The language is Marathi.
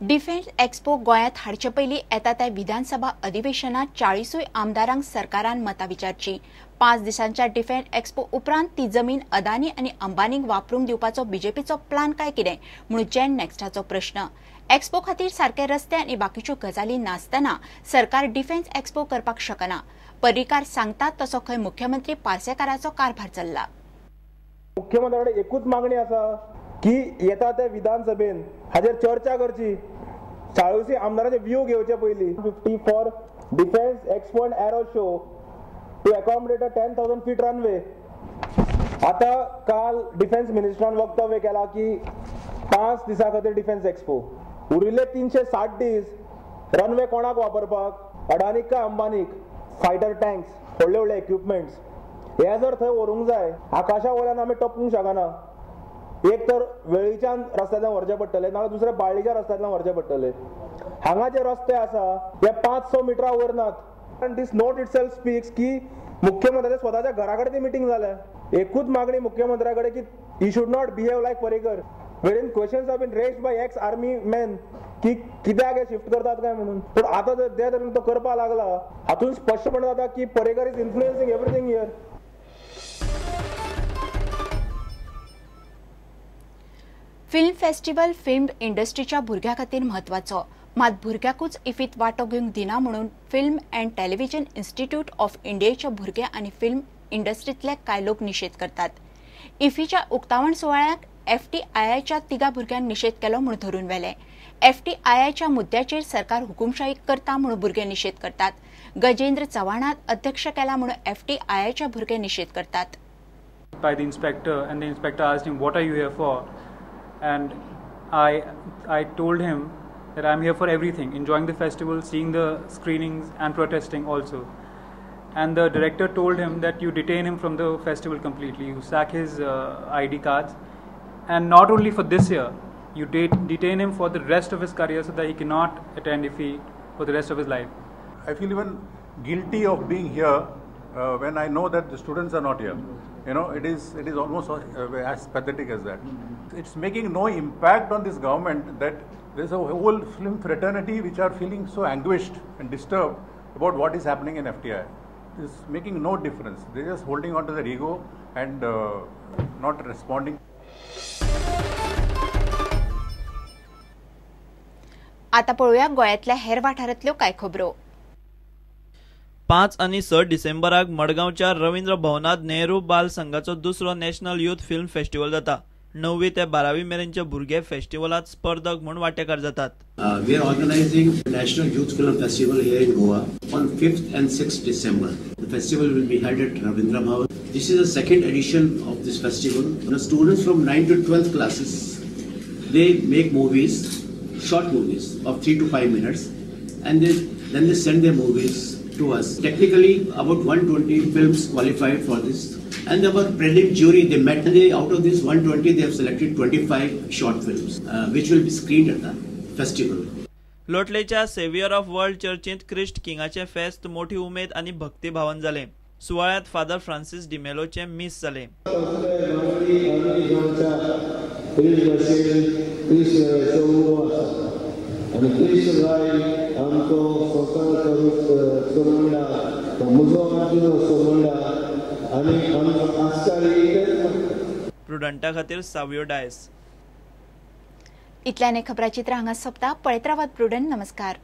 डिफेन्स एक्सपो गोयात हाडचे पयलीं येता त्या विधानसभा अधिवेशनात 40 आमदारांक सरकारान मतां विचारची। 5 दिसांच्या डिफेन्स एक्सपो उपरांत ती जमीन अदानी आनी अंबानीक वापरूंक दिवपाचो बीजेपीचो प्लान काय कितें म्हणून जेन नेक्स्टाचो प्रश्न। एक्सपो खातीर सारके रस्ते आनी बाकीच्यो गजाली नासतना सरकार डिफेन्स एक्सपो करपाक शकना। पर्रीकार सांगतात तसो खंय मुख्यमंत्री पार्सेकाराचो कारभार चल्ला। मुख्यमंत्र्याकडे एकूच मागणी आसा की येता त्या विधानसभेन हाजेर चर्चा करची। 40 आमदारांचे व्ह्यू घेवचे पयलीं 50 for defence expo and aero show to accommodate a 10,000 feet runway. आता काल डिफेन्स मिनिस्टरान वक्तव्य केला की 5 दिसां खातीर डिफेन्स एक्सपो उरिल्ले 360 दीस रनवे कोणाक वापरपाक, अडानीक काय अंबानीक। फायटर टँक्स, व्हडले व्हडले इक्विपमेंट्स हे जर थंय व्हरूंक जाय, आकाशा वयल्यान आमी टपूंक शकना। एक तर वेळीच्यान रस्त्यातल्यान व्हरचे पडटले, नाल्यार दुसरे बाळ्ळीच्या रस्त्यातल्यान व्हरचे पडटले। हांगा जे रस्ते आसा हे 500 मिटरा वयर नात। And this note itself speaks की मुख्यमंत्र्याच्या स्वताच्या घरा कडेन ती मिटींग जाल्या। एकूच मागणी मुख्यमंत्र्याकडे की ही should not behave like Parrikar. When questions have been raised by ex army man की कित्याक हे शिफ्ट करतात काय म्हणून, पण आता जर ते तरेन तो करपाक लागला हातून स्पश्टपणे जाता की Parrikar is influencing everything here. Film festival film इंडस्ट्रीच्या भुरग्यां खातीर म्हत्वाचो, मात भुरग्याकूच इफीत वांटो घेवंक दिना म्हणून film and television institute of इंडियाचे भुरगे आनी फिल्म इंडस्ट्रींतले कांय लोक निशेध करतात। इफीच्या उक्तावण सुवाळ्याक FTIIच्या 3 भुरग्यांनी निशेध केलो म्हूण धरून व्हेले। FTIIच्या मुद्द्याचेर सरकार हुकुमशाही करता म्हणून भुरगे निशेध करतात। गजेंद्र चव्हाणान अध्यक्ष केला म्हणून FTIIच्या भुरगे निशेध करतात। By the inspector, and the inspector asked him, "What are you here for?" And I told him that I'm here for everything, enjoying the festival, seeing the screenings and protesting also. And the director told him that you detain him from the festival completely, you sack his ID cards, and not only for this year, you detain him for the rest of his career so that he cannot attend for the rest of his life. I feel even guilty of being here when I know that the students are not here. You know, it is almost as pathetic as that. It's making no impact on this government that there's a whole film fraternity which are feeling so anguished and disturbed about what is happening in FTI. It's making no difference. They're just holding on to their ego and not responding. आता पळोवया गोंयांतल्या हेर वाठारांतल्यो कांय खबरो। 5 आनी 6 डिसेंबराक मडगांवच्या रवींद्र भवनात नेहरू बाल संघाचो दुसरो नॅशनल यूथ फिल्म फेस्टिवल जाता। 9वी ते 12वी मेरेनचे भुरगे फेस्टिवलात स्पर्धक म्हणून वांटेकार जातात। We are organizing National Youth Film Festival here in Goa on 5th and 6th December. The festival will be held at Ravindra Bhavan. This is the second edition of this festival. The students from 9th to 12th classes, they make movies, short movies of 3 to 5 minutes, and then they send their movies to us. Technically, about 120 films qualified for this, and our prelim jury, they met, and out of this 120, they have selected 25 short films, which will be screened at the festival. लोटलेच्या सेव्हियर ऑफ वर्ल्ड चर्चींत क्रिस्ट किंगाचे फेस्त मोठी उमेद आनी भक्तिभावान जाले। सुवाळ्यात फादर फ्रांसिस डिमेलोचे मिस जाले। प्रुडंटा खातीर सावियो डायस। इतल्याने खबराचित्र हांगा सोंपता। पळयत रावात प्रुडंट। नमस्कार।